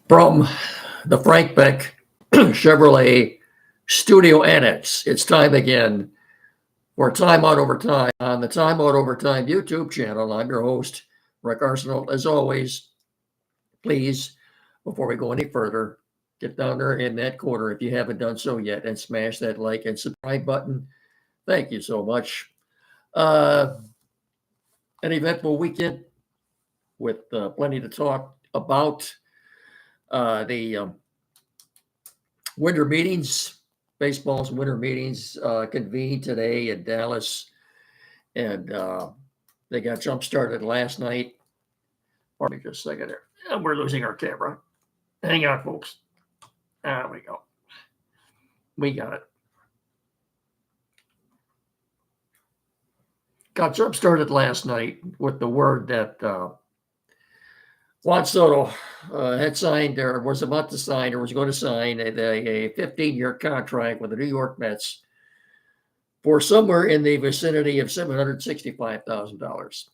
From the Frank Beck Chevrolet Studio Annex, it's time again for Time Out Over Time on the Time Out Over Time YouTube channel. I'm your host, Rick Arsenal. As always, please, before we go any further, get down there in that corner if you haven't done so yet and smash that like and subscribe button. Thank you so much. Uh, an eventful weekend with plenty to talk about. The winter meetings, baseball's winter meetings convened today in Dallas, and they got jump started last night. Pardon me just a second there. We're losing our camera. Hang on, folks. There we go. We got it. Got jump started last night with the word that Juan Soto had signed or was about to sign or was going to sign a 15-year contract with the New York Mets for somewhere in the vicinity of $765,000.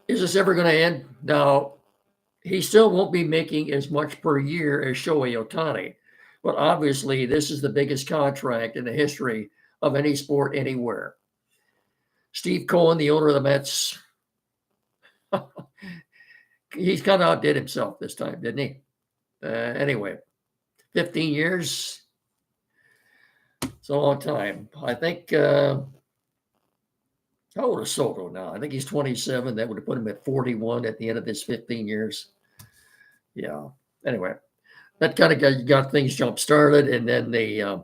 Is this ever going to end? Now, he still won't be making as much per year as Shohei Ohtani, but obviously this is the biggest contract in the history of any sport anywhere. Steve Cohen, the owner of the Mets, he's kind of outdid himself this time, didn't he? Anyway, 15 years, it's a long time. I think, how old is Soto now? I think he's 27. That would have put him at 41 at the end of this 15 years. Yeah. Anyway, that kind of got things jump started. And then the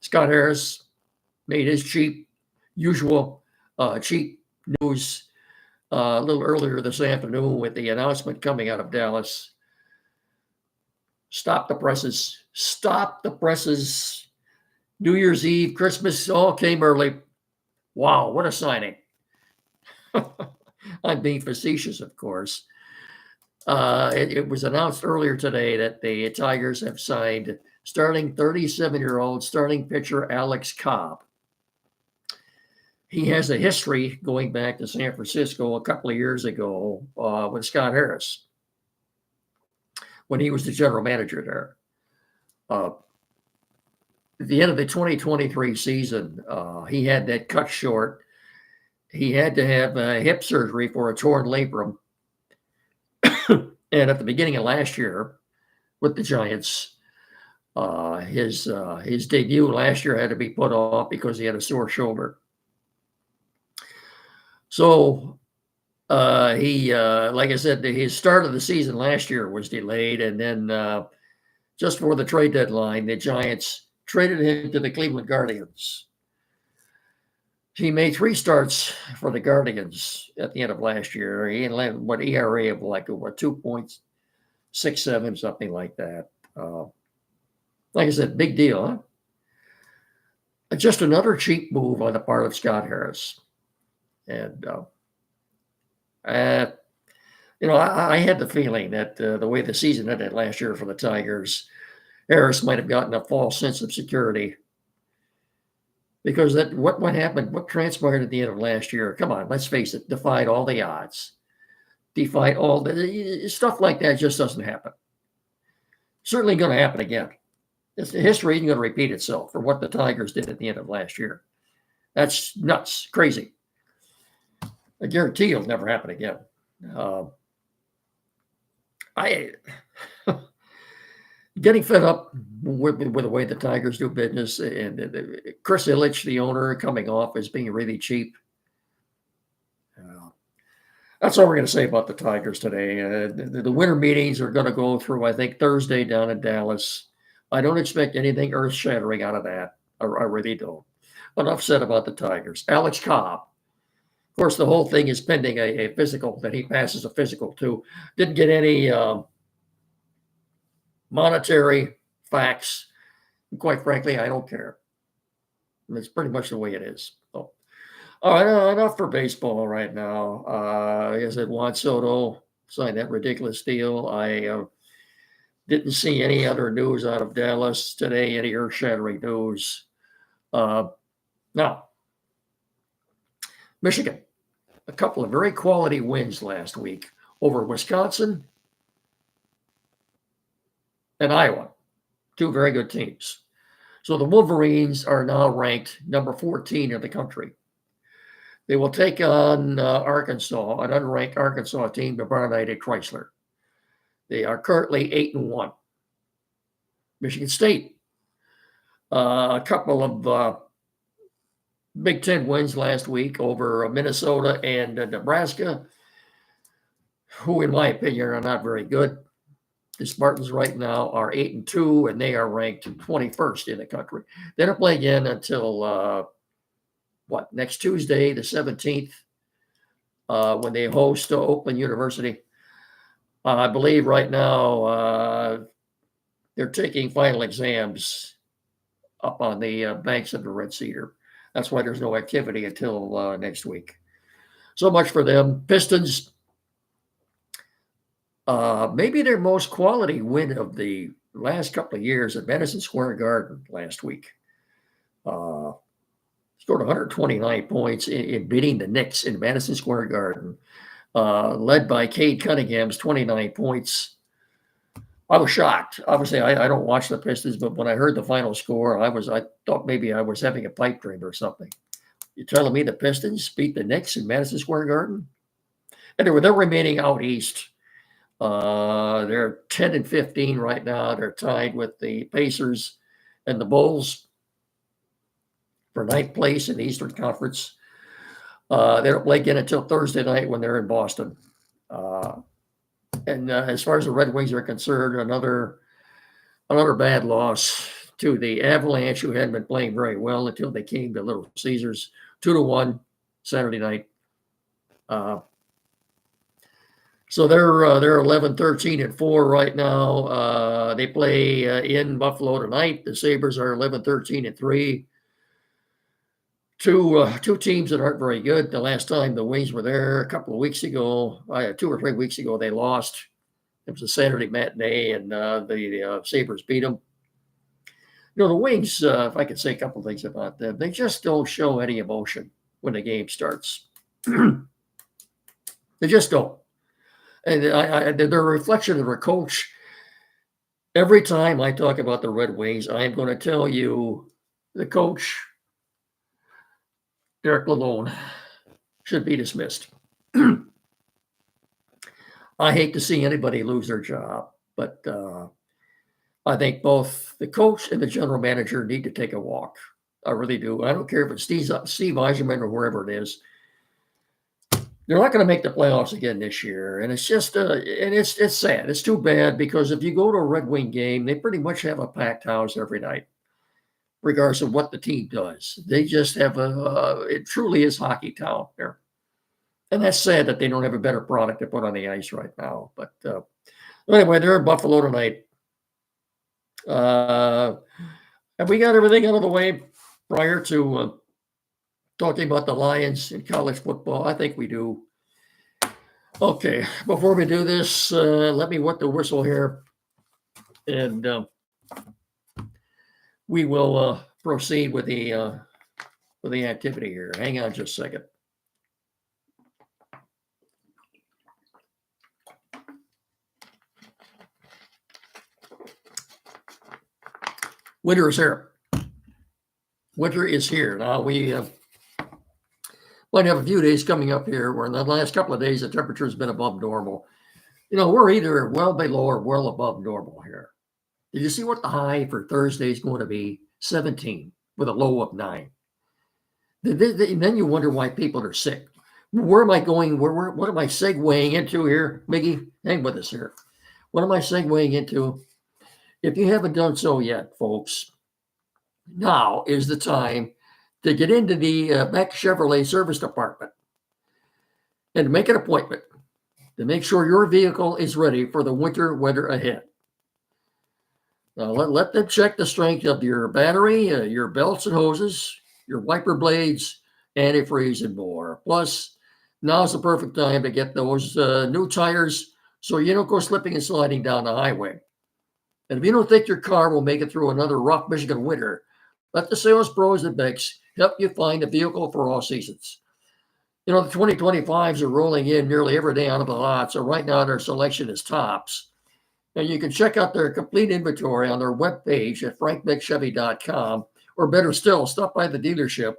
Scott Harris made his usual cheap news a little earlier this afternoon with the announcement coming out of Dallas. Stop the presses. Stop the presses. New Year's Eve, Christmas all came early. Wow, what a signing. I'm being facetious, of course. It was announced earlier today that the Tigers have signed starting 37-year-old starting pitcher Alex Cobb. He has a history going back to San Francisco a couple of years ago with Scott Harris when he was the general manager there. At the end of the 2023 season, he had that cut short. He had to have hip surgery for a torn labrum. And at the beginning of last year with the Giants, his debut last year had to be put off because he had a sore shoulder. So he, like I said, his start of the season last year was delayed. And then just before the trade deadline, the Giants traded him to the Cleveland Guardians. He made 3 starts for the Guardians at the end of last year. He had what ERA of like 2.67, something like that. Like I said, big deal, huh? Just another cheap move on the part of Scott Harris. And, I had the feeling that the way the season ended last year for the Tigers, Harris might have gotten a false sense of security. Because what happened, what transpired at the end of last year, come on, let's face it, defied all the odds. Defied all the stuff like that just doesn't happen. Certainly going to happen again. History isn't going to repeat itself for what the Tigers did at the end of last year. That's nuts, crazy. I guarantee it'll never happen again. Getting fed up with the way the Tigers do business, and Chris Ilitch, the owner, coming off as being really cheap. That's all we're going to say about the Tigers today. The winter meetings are going to go through, I think, Thursday down in Dallas. I don't expect anything earth-shattering out of that. I really don't. Enough said about the Tigers. Alex Cobb. Of course, the whole thing is pending a physical that he passes a physical to. Didn't get any monetary facts. And quite frankly, I don't care. It's pretty much the way it is. So, all right, enough for baseball right now. Like I said, Juan Soto signed that ridiculous deal. I didn't see any other news out of Dallas today, any earth-shattering news. Now, Michigan, a couple of very quality wins last week over Wisconsin and Iowa, two very good teams. So the Wolverines are now ranked number 14 in the country. They will take on Arkansas, an unranked Arkansas team tomorrow night at Chrysler. They are currently 8-1. Michigan State, a couple of Big Ten wins last week over Minnesota and Nebraska, who, in my opinion, are not very good. The Spartans right now are 8-2, and they are ranked 21st in the country. They don't play again until next Tuesday, the 17th, when they host Oakland University. I believe right now they're taking final exams up on the banks of the Red Cedar. That's why there's no activity until next week. So much for them. Pistons, maybe their most quality win of the last couple of years at Madison Square Garden last week. Scored 129 points in beating the Knicks in Madison Square Garden, led by Cade Cunningham's 29 points. I was shocked. Obviously, I don't watch the Pistons, but when I heard the final score, I thought maybe I was having a pipe dream or something. You're telling me the Pistons beat the Knicks in Madison Square Garden? And they're remaining out east. They're 10-15 right now. They're tied with the Pacers and the Bulls for ninth place in the Eastern Conference. They don't play again until Thursday night when they're in Boston. And as far as the Red Wings are concerned, another bad loss to the Avalanche, who hadn't been playing very well until they came to Little Caesars, 2-1 Saturday night. So they're 11-13-4 right now. They play in Buffalo tonight. The Sabres are 11-13-3. Two teams that aren't very good. The last time the Wings were there a couple of weeks ago, 2 or 3 weeks ago, they lost. It was a Saturday matinee, and the Sabres beat them. You know, the Wings, if I could say a couple of things about them, they just don't show any emotion when the game starts. They just don't. And they're a reflection of their coach. Every time I talk about the Red Wings, I'm going to tell you the coach, Derek Lalonde, should be dismissed. I hate to see anybody lose their job, but I think both the coach and the general manager need to take a walk. I really do. I don't care if it's Steve Yzerman or wherever it is. They're not going to make the playoffs again this year, and it's just and it's sad. It's too bad, because if you go to a Red Wing game, they pretty much have a packed house every night, regardless of what the team does. They just have it truly is hockey town there. And that's sad that they don't have a better product to put on the ice right now. But anyway, they're in Buffalo tonight. Have we got everything out of the way prior to talking about the Lions in college football? I think we do. Okay, before we do this, let me wet the whistle here, and we will proceed with the activity here. Hang on just a second. Winter is here. Winter is here. Now we might have a few days coming up here where in the last couple of days the temperature has been above normal. You know, we're either well below or well above normal here. Did you see what the high for Thursday is going to be? 17 with a low of 9. Then you wonder why people are sick. Where am I going? What am I segueing into here? Miggy, hang with us here. What am I segueing into? If you haven't done so yet, folks, now is the time to get into the Beck Chevrolet service department and make an appointment to make sure your vehicle is ready for the winter weather ahead. Now, let them check the strength of your battery, your belts and hoses, your wiper blades, antifreeze, and more. Plus, now's the perfect time to get those new tires so you don't go slipping and sliding down the highway. And if you don't think your car will make it through another rough Michigan winter, let the sales pros at Beck's help you find a vehicle for all seasons. You know, the 2025s are rolling in nearly every day out of the lot. So right now their selection is tops. Now you can check out their complete inventory on their webpage at frankbeckchevy.com, or better still, stop by the dealership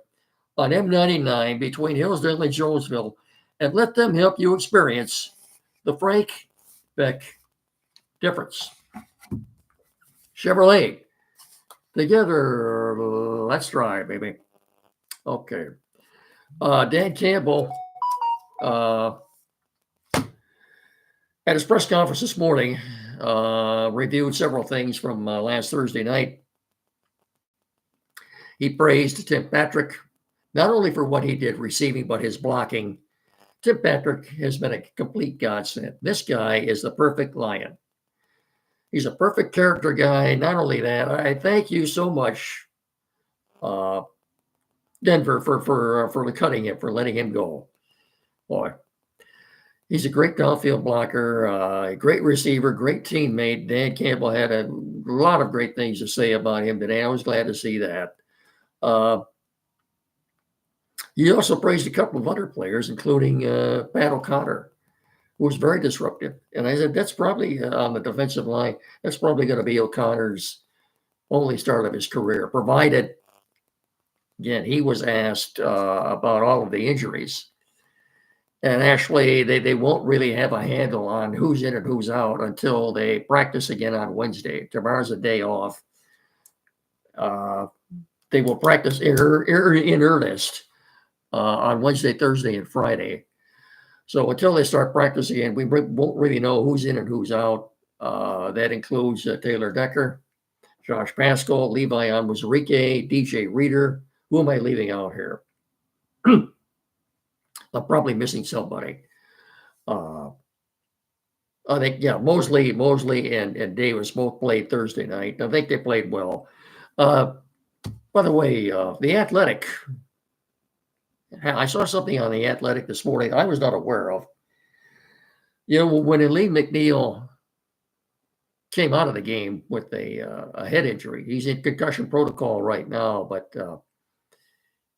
on M99 between Hillsdale and Jonesville and let them help you experience the Frank Beck difference. Chevrolet. Together, let's drive, baby. Okay. Dan Campbell at his press conference this morning reviewed several things from last Thursday night. He praised Tim Patrick, not only for what he did receiving, but his blocking. Tim Patrick has been a complete godsend. This guy is the perfect Lion. He's a perfect character guy. Not only that, I thank you so much, Denver, for cutting him, for letting him go. Boy, he's a great downfield blocker, a great receiver, great teammate. Dan Campbell had a lot of great things to say about him today. I was glad to see that. He also praised a couple of other players, including Pat O'Connor, who was very disruptive. And I said, that's probably on the defensive line, that's probably going to be O'Connor's only start of his career, provided, again, he was asked about all of the injuries. And actually, they won't really have a handle on who's in and who's out until they practice again on Wednesday. Tomorrow's a day off. They will practice in earnest on Wednesday, Thursday, and Friday. So until they start practicing again, we won't really know who's in and who's out. That includes Taylor Decker, Josh Paschal, Levi Onwuzurike, DJ Reader. Who am I leaving out here? I'm probably missing somebody. I think, yeah, Mosley and Davis both played Thursday night. I think they played well. By the way, The Athletic, I saw something on The Athletic this morning I was not aware of. You know, when Aleem McNeil came out of the game with a head injury, he's in concussion protocol right now, but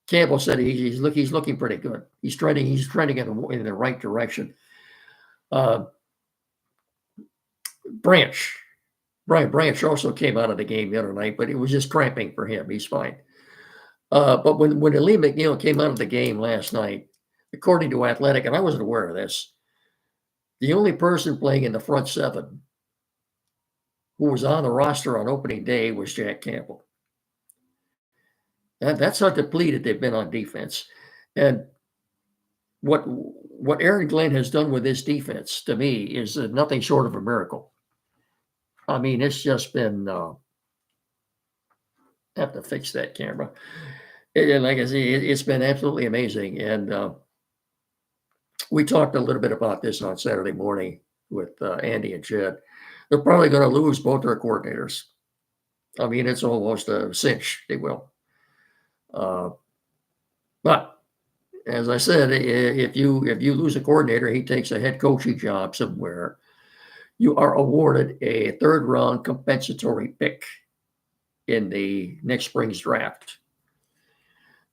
Campbell said he's looking pretty good. He's trending in the right direction. Brian Branch also came out of the game the other night, but it was just cramping for him. He's fine. But when Aleem McNeil came out of the game last night, according to Athletic, and I wasn't aware of this, the only person playing in the front seven who was on the roster on opening day was Jack Campbell. That's how depleted they've been on defense. And what Aaron Glenn has done with this defense, to me, is nothing short of a miracle. I mean, it's just been have to fix that camera. Like I say, it's been absolutely amazing. And we talked a little bit about this on Saturday morning with Andy and Jed. They're probably going to lose both their coordinators. I mean, it's almost a cinch they will. But as I said, if you lose a coordinator, he takes a head coaching job somewhere, you are awarded a third-round compensatory pick in the next spring's draft.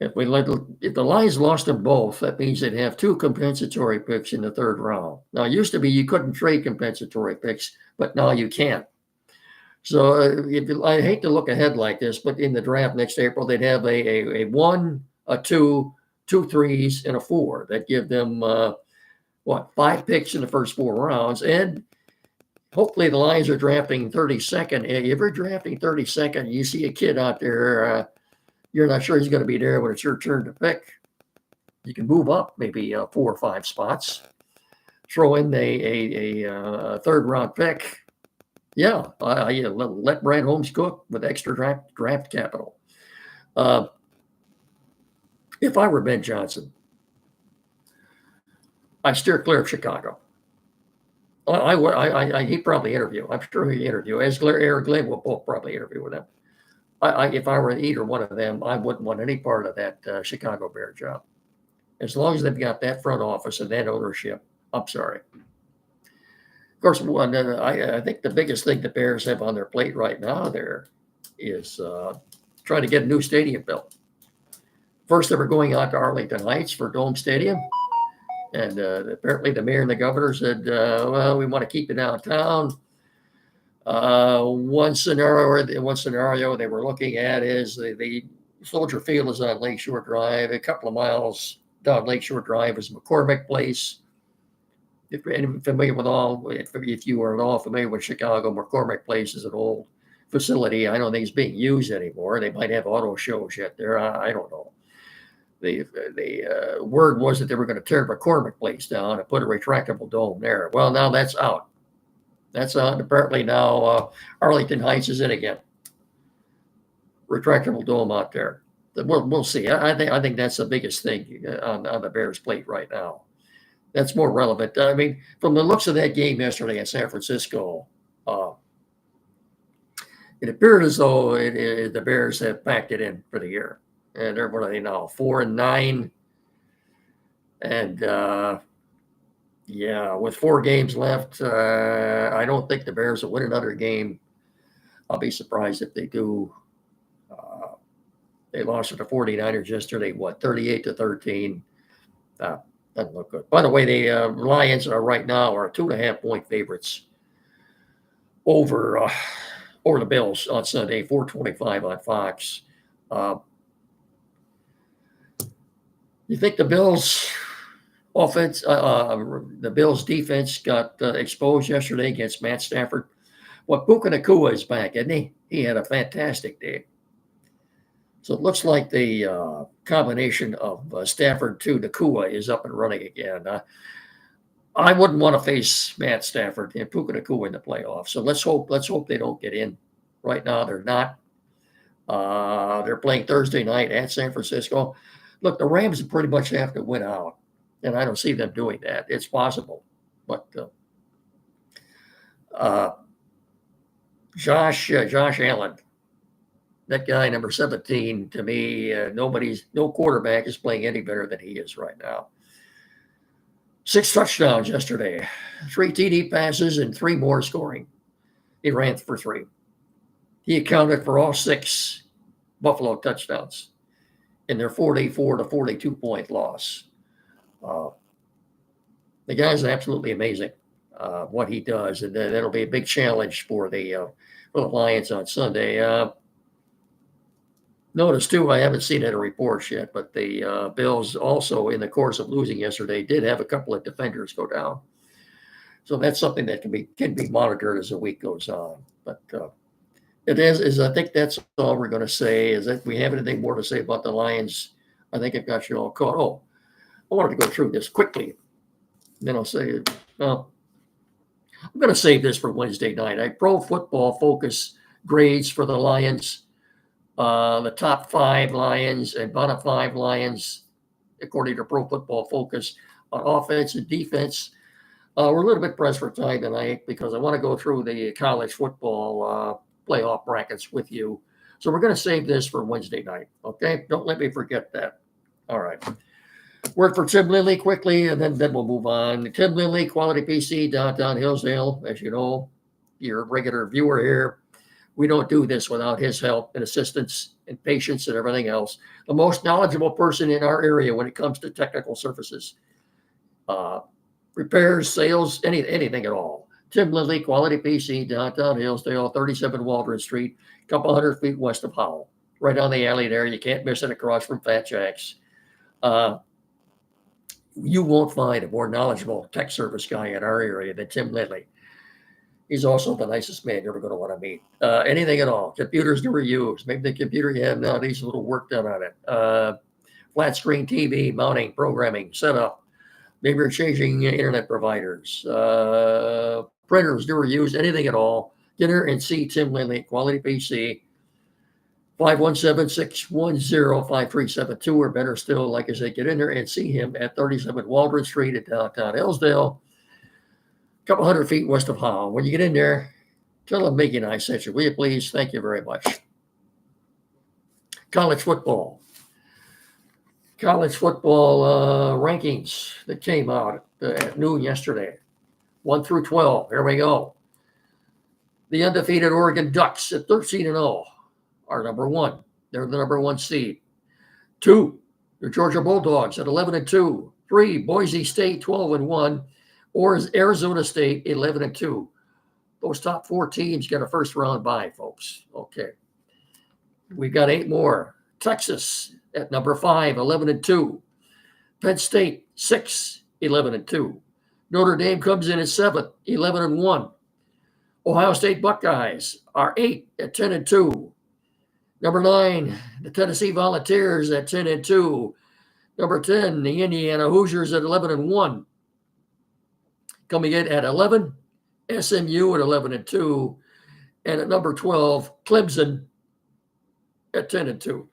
If the Lions lost them both, that means they'd have two compensatory picks in the third round. Now, it used to be you couldn't trade compensatory picks, but now you can. So I hate to look ahead like this, but in the draft next April, they'd have a 1, a 2, 2 3s, and a 4. That give them 5 picks in the first 4 rounds. And hopefully the Lions are drafting 32nd. If you're drafting 32nd, you see a kid out there, you're not sure he's going to be there when it's your turn to pick. You can move up maybe 4 or 5 spots, throw in a third round pick. Yeah, let Brad Holmes cook with extra draft capital. If I were Ben Johnson, I'd steer clear of Chicago. He'd probably interview. I'm sure he'd interview. As Aaron Glenn will both probably interview with him. If I were either one of them, I wouldn't want any part of that Chicago Bear job. As long as they've got that front office and that ownership, I'm sorry. Of course, I think the biggest thing the Bears have on their plate right now there is trying to get a new stadium built. First, they were going out to Arlington Heights for Dome Stadium. And apparently the mayor and the governor said, well, we want to keep it downtown. One scenario they were looking at is the Soldier Field is on Lakeshore Drive. A couple of miles down Lakeshore Drive is McCormick Place. If you're familiar with if you are at all familiar with Chicago, McCormick Place is an old facility. I don't think it's being used anymore. They might have auto shows yet there. I don't know. The word was that they were going to tear McCormick Place down and put a retractable dome there. Well, now that's out. That's out. Apparently now Arlington Heights is in again. Retractable dome out there. We'll see. I think that's the biggest thing on the Bears' plate right now. That's more relevant. I mean, from the looks of that game yesterday in San Francisco, it appeared as though the Bears have packed it in for the year. And they're, what are they now, 4-9? And yeah, with 4 games left, I don't think the Bears will win another game. I'll be surprised if they do. They lost to the 49ers yesterday, 38-13. Doesn't look good. By the way, the Lions are right now 2.5-point favorites over the Bills on Sunday, 4:25 on Fox. You think the Bills offense, the Bills defense got exposed yesterday against Matt Stafford? Well, Puka Nacua is back, isn't he? He had a fantastic day. So it looks like the combination of Stafford to Nacua is up and running again. I wouldn't want to face Matt Stafford and Puka Nacua in the playoffs. So let's hope they don't get in. Right now they're not. They're playing Thursday night at San Francisco. Look, the Rams pretty much have to win out, and I don't see them doing that. It's possible, but Josh Allen. That guy, number 17, to me, no quarterback is playing any better than he is right now. 6 touchdowns yesterday, 3 TD passes, and 3 more scoring. He ran for 3. He accounted for all 6 Buffalo touchdowns in their 44-42 point loss. The guy's absolutely amazing, what he does, and that'll be a big challenge for the Lions on Sunday. Notice, too, I haven't seen any reports yet, but the Bills also, in the course of losing yesterday, did have a couple of defenders go down. So that's something that can be monitored as the week goes on. But I think that's all we're going to say. Is that we have anything more to say about the Lions? I think I've got you all caught. Oh, I wanted to go through this quickly. Then I'll say, well, I'm going to save this for Wednesday night. Pro Football Focus grades for the Lions. The top 5 Lions and bottom 5 Lions, according to Pro Football Focus, on offense and defense. We're a little bit pressed for time tonight because I want to go through the college football playoff brackets with you. So we're going to save this for Wednesday night, okay? Don't let me forget that. All right. Word for Tim Lindley quickly, and then we'll move on. Tim Lindley, Quality PC, downtown Hillsdale. As you know, you're a regular viewer here. We don't do this without his help and assistance and patience and everything else. The most knowledgeable person in our area when it comes to technical services, repairs, sales, anything at all. Tim Lindley, Quality PC, downtown Hillsdale, 37 Waldron Street, a couple hundred feet west of Howell. Right down the alley there. You can't miss it, across from Fat Jack's. You won't find a more knowledgeable tech service guy in our area than Tim Lindley. He's also the nicest man you're ever going to want to meet. Anything at all. Computers to reuse. Maybe the computer you have now needs a little work done on it. Flat screen TV, mounting, programming, setup. Maybe you're changing internet providers. Printers to reuse. Anything at all. Get here and see Tim Lindley, Quality PC. 517-610-5372, or better still, like I said, get in there and see him at 37 Waldron Street in downtown Hillsdale. Couple hundred feet west of Howell. When you get in there, tell them Mickey and I sent you. Will you please? Thank you very much. College football. College football rankings that came out at noon yesterday. 1 through 12. Here we go. The undefeated Oregon Ducks at 13-0 are number 1. They're the number 1 seed. 2, the Georgia Bulldogs at 11-2. 3, Boise State 12-1, or Arizona State 11-2. Those top 4 teams get a first round bye, folks. Okay. We've got 8 more. Texas at number 5, 11-2. Penn State 6, 11-2. Notre Dame comes in at 7, 11-1. Ohio State Buckeyes are 8 at 10-2. Number 9, the Tennessee Volunteers at 10-2. Number 10, the Indiana Hoosiers at 11-1. Coming in at 11, SMU at 11-2. And at number 12, Clemson at 10-2.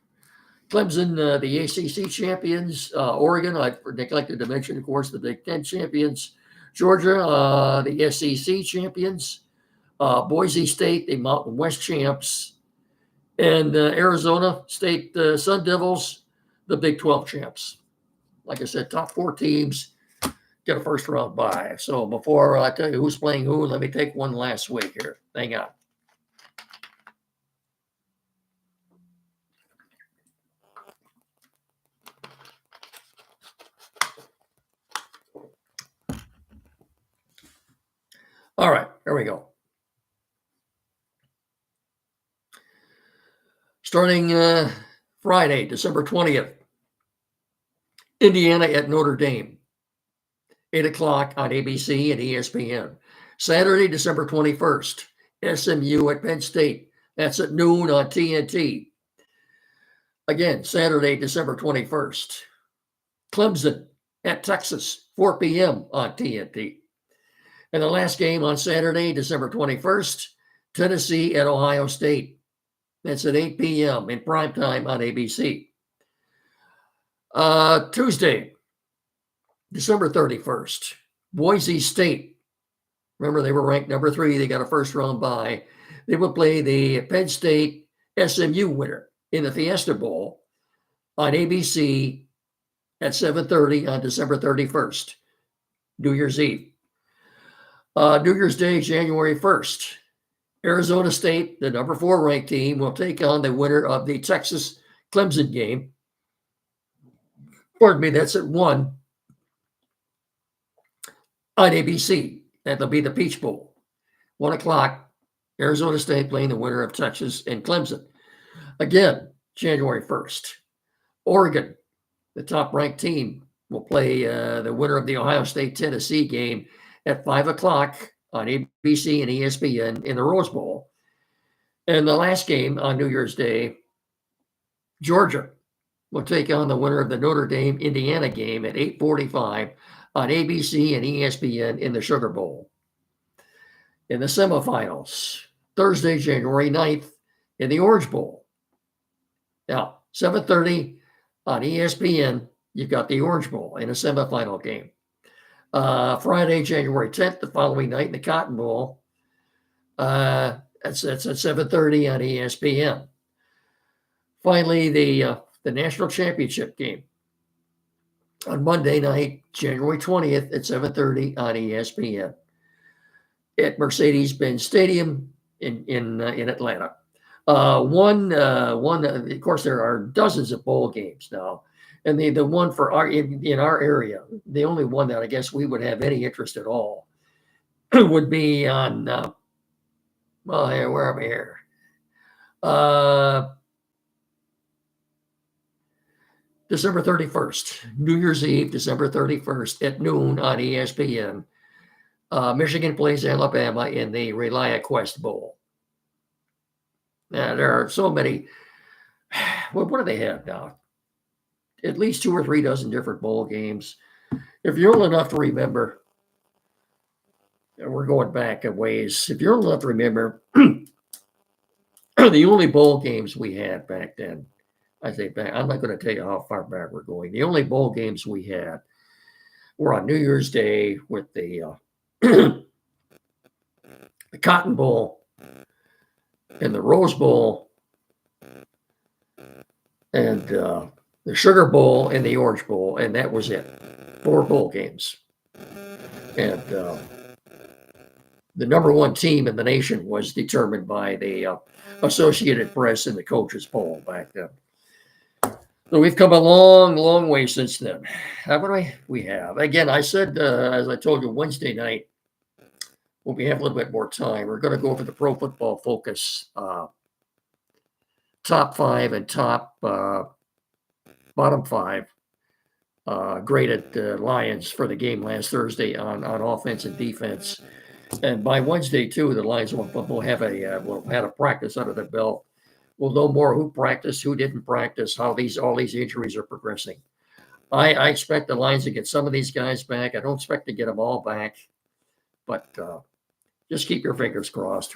Clemson, the ACC champions. Oregon, I neglected to mention, of course, the Big Ten champions. Georgia, the SEC champions. Boise State, the Mountain West champs. And Arizona State Sun Devils, the Big 12 champs. Like I said, top 4 teams get a first round bye. So before I tell you who's playing who, let me take one last week here. Hang on. All right, here we go. Starting Friday, December 20th, Indiana at Notre Dame, 8 o'clock on ABC and ESPN. Saturday, December 21st, SMU at Penn State. That's at noon on TNT. Again, Saturday, December 21st. Clemson at Texas, 4 p.m. on TNT. And the last game on Saturday, December 21st, Tennessee at Ohio State. That's at 8 p.m. in primetime on ABC. Tuesday, December 31st, Boise State. Remember, they were ranked number 3. They got a first round bye. They will play the Penn State SMU winner in the Fiesta Bowl on ABC at 7:30 on December 31st, New Year's Eve. New Year's Day, January 1st, Arizona State, the number 4 ranked team, will take on the winner of the Texas Clemson game. Pardon me, that's at 1 on ABC. That'll be the Peach Bowl. 1 o'clock, Arizona State playing the winner of Texas and Clemson. Again, January 1st. Oregon, the top-ranked team, will play the winner of the Ohio State-Tennessee game at 5 o'clock on ABC and ESPN in the Rose Bowl. And the last game on New Year's Day, Georgia will take on the winner of the Notre Dame-Indiana game at 8:45 on ABC and ESPN in the Sugar Bowl. In the semifinals, Thursday, January 9th, in the Orange Bowl. Now, 7:30 on ESPN, you've got the Orange Bowl in a semifinal game. Friday, January 10th, the following night in the Cotton Bowl. That's at 7:30 on ESPN. Finally, the national championship game on Monday night, January 20th at 7:30 on ESPN at Mercedes-Benz Stadium in Atlanta. Of course, there are dozens of bowl games now. And the one for in our area, the only one that I guess we would have any interest at all would be on, where am I here? December 31st, New Year's Eve, December 31st at noon on ESPN. Michigan plays Alabama in the ReliaQuest Bowl. Now, there are so many. What do they have now? At least 2 or 3 dozen different bowl games. If you're old enough to remember, and we're going back a ways, if you're old enough to remember, the only bowl games we had back then, I say back, I'm not going to tell you how far back we're going. The only bowl games we had were on New Year's Day with the the Cotton Bowl and the Rose Bowl and the Sugar Bowl and the Orange Bowl, and that was it. 4 bowl games. And the number 1 team in the nation was determined by the Associated Press and the Coaches Poll back then. So we've come a long, long way since then. Haven't we? We have. Again, I said, as I told you, Wednesday night, when we have a little bit more time, we're going to go over the Pro Football Focus top five and bottom five graded Lions for the game last Thursday on offense and defense. And by Wednesday, too, the Lions will have a practice under their belt. We'll know more who practiced, who didn't practice, how all these injuries are progressing. I expect the Lions to get some of these guys back. I don't expect to get them all back, but just keep your fingers crossed.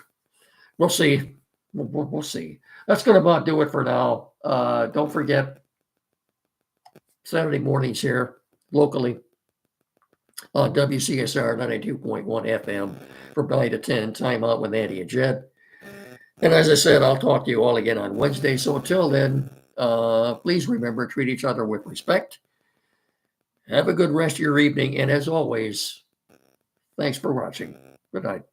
We'll see. We'll see. That's going to about do it for now. Don't forget, Saturday mornings here locally on WCSR 92.1 FM from 9 to 10, Time Out with Andy and Jed. And as I said, I'll talk to you all again on Wednesday. So until then, please remember, treat each other with respect. Have a good rest of your evening. And as always, thanks for watching. Good night.